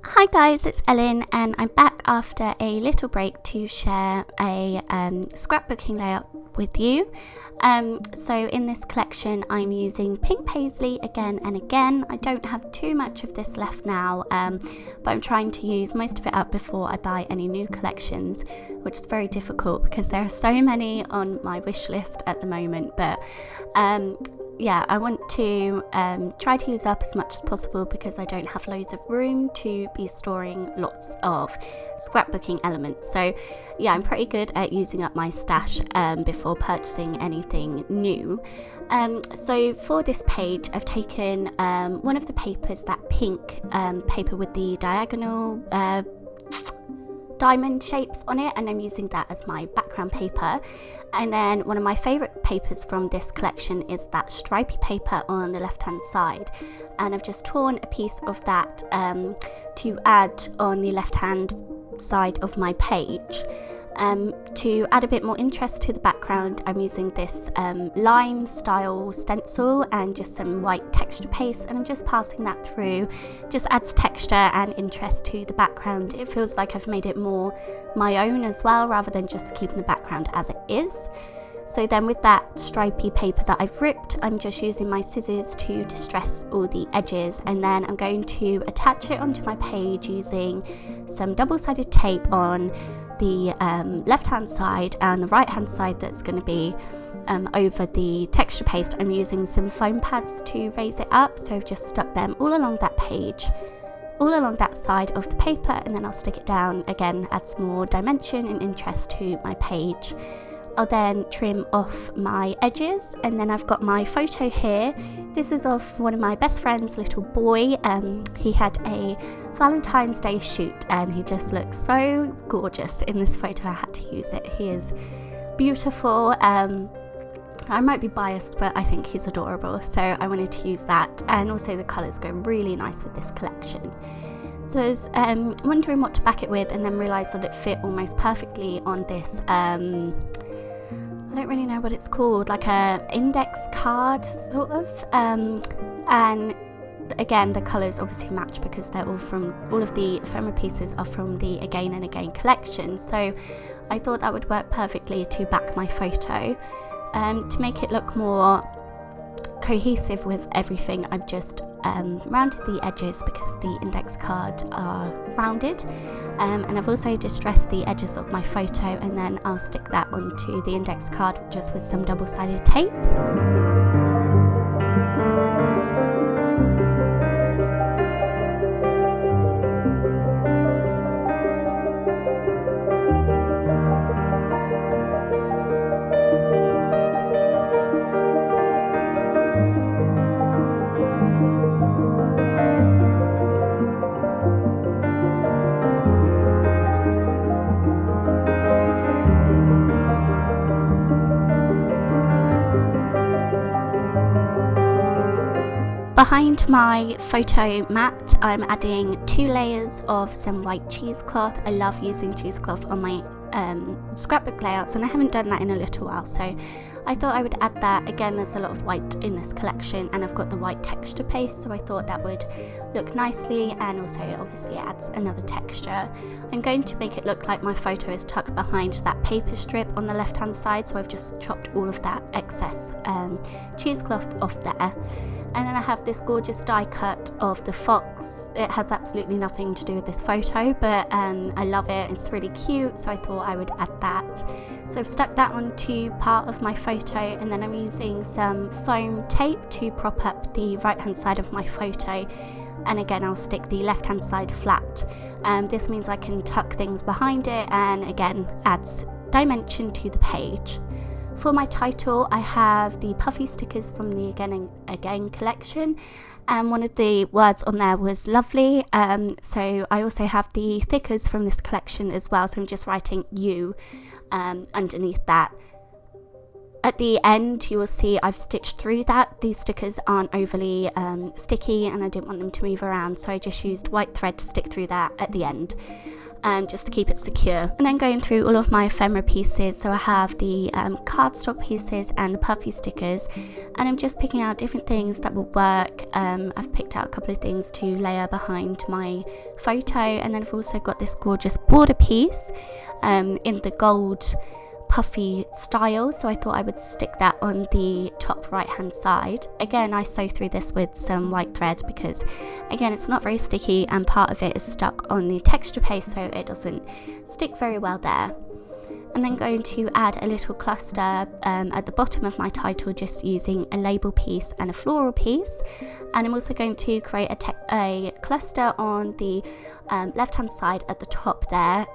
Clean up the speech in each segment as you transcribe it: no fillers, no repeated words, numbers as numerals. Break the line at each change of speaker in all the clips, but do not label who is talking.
Hi guys, it's Ellen and I'm back after a little break to share a scrapbooking layout with you. So in this collection I'm using pink paisley again and again. I don't have too much of this left now, but I'm trying to use most of it up before I buy any new collections, which is very difficult because there are so many on my wish list at the moment. But yeah, I want to try to use up as much as possible because I don't have loads of room to be storing lots of scrapbooking elements. So yeah, I'm pretty good at using up my stash before purchasing anything new. So for this page I've taken one of the papers, that pink paper with the diagonal diamond shapes on it, and I'm using that as my background paper. And then one of my favourite papers from this collection is that stripy paper on the left hand side, and I've just torn a piece of that to add on the left hand side of my page. To add a bit more interest to the background, I'm using this line style stencil and just some white texture paste, and I'm just passing that through. Just adds texture and interest to the background. It feels like I've made it more my own as well, rather than just keeping the background as it is. So then with that stripy paper that I've ripped, I'm just using my scissors to distress all the edges, and then I'm going to attach it onto my page using some double-sided tape on the left hand side, and the right hand side that's going to be over the texture paste, I'm using some foam pads to raise it up. So I've just stuck them all along that page, all along that side of the paper, and then I'll stick it down again, adds more dimension and interest to my page. I'll then trim off my edges, and then I've got my photo here. This is of one of my best friend's little boy. He had a Valentine's Day shoot and he just looks so gorgeous in this photo. I had to use it. He is beautiful. I might be biased, but I think he's adorable, so I wanted to use that, and also the colours go really nice with this collection. So I was wondering what to back it with, and then realised that it fit almost perfectly on this I don't really know what it's called, like a index card sort of, and again the colours obviously match because they're all of the ephemera pieces are from the Again and Again collection. So I thought that would work perfectly to back my photo. To make it look more cohesive with everything, I've just rounded the edges because the index card are rounded, and I've also distressed the edges of my photo, and then I'll stick that onto the index card just with some double-sided tape. Behind my photo mat, I'm adding 2 layers of some white cheesecloth. I love using cheesecloth on my scrapbook layouts, and I haven't done that in a little while, so I thought I would add that. Again, there's a lot of white in this collection, and I've got the white texture paste, so I thought that would look nicely, and also obviously adds another texture. I'm going to make it look like my photo is tucked behind that paper strip on the left hand side, so I've just chopped all of that excess cheesecloth off there. And then I have this gorgeous die cut of the fox. It has absolutely nothing to do with this photo, but I love it. It's really cute, so I thought I would add that. So I've stuck that onto part of my photo, and then I'm using some foam tape to prop up the right hand side of my photo. And again, I'll stick the left hand side flat. This means I can tuck things behind it, and again adds dimension to the page. For my title, I have the puffy stickers from the Again and Again collection, and one of the words on there was lovely. So I also have the thickers from this collection as well, so I'm just writing you underneath that. At the end, you will see I've stitched through that. These stickers aren't overly sticky, and I didn't want them to move around, so I just used white thread to stick through that at the end. just to keep it secure. And then going through all of my ephemera pieces, so I have the cardstock pieces and the puffy stickers, and I'm just picking out different things that will work. I've picked out a couple of things to layer behind my photo, and then I've also got this gorgeous border piece in the gold puffy style, so I thought I would stick that on the top right hand side. Again, I sew through this with some white thread because again, it's not very sticky and part of it is stuck on the texture paste, so it doesn't stick very well there. And then going to add a little cluster at the bottom of my title, just using a label piece and a floral piece. And I'm also going to create a cluster on the left hand side at the top there,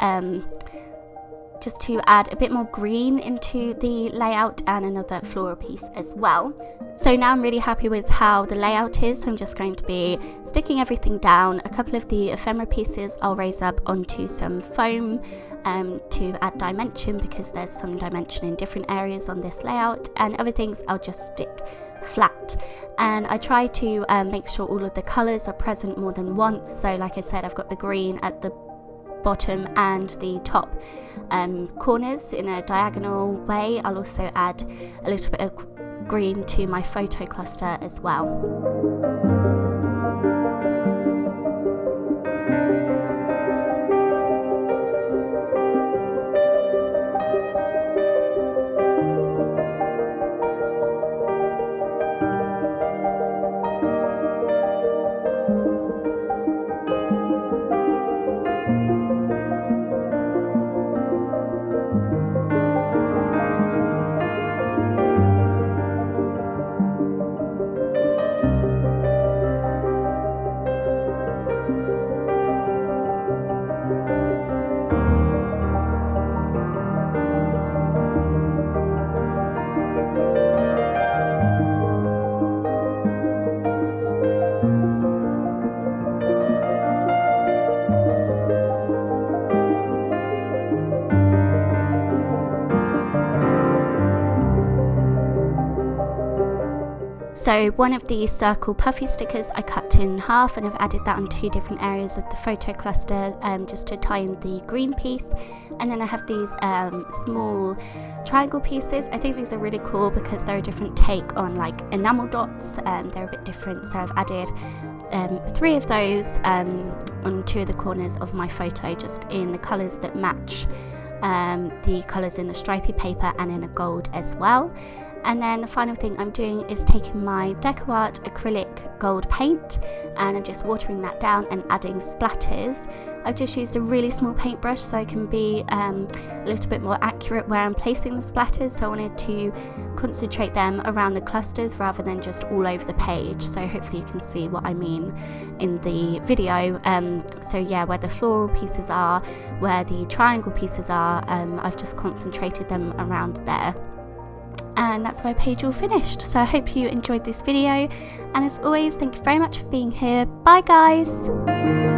just to add a bit more green into the layout, and another floral piece as well. So now I'm really happy with how the layout is, so I'm just going to be sticking everything down. A couple of the ephemera pieces I'll raise up onto some foam to add dimension, because there's some dimension in different areas on this layout, and other things I'll just stick flat. And I try to make sure all of the colours are present more than once. So like I said, I've got the green at the bottom and the top corners in a diagonal way. I'll also add a little bit of green to my photo cluster as well. So one of the circle puffy stickers I cut in half, and I've added that on two different areas of the photo cluster, just to tie in the green piece. And then I have these small triangle pieces. I think these are really cool because they're a different take on like enamel dots, they're a bit different, so I've added 3 of those on 2 of the corners of my photo, just in the colours that match the colours in the stripy paper and in a gold as well. And then the final thing I'm doing is taking my DecoArt acrylic gold paint, and I'm just watering that down and adding splatters. I've just used a really small paintbrush so I can be a little bit more accurate where I'm placing the splatters, so I wanted to concentrate them around the clusters rather than just all over the page. So hopefully you can see what I mean in the video. So yeah, where the floral pieces are, where the triangle pieces are, I've just concentrated them around there. And that's my page all finished. So I hope you enjoyed this video, and as always, thank you very much for being here. Bye guys.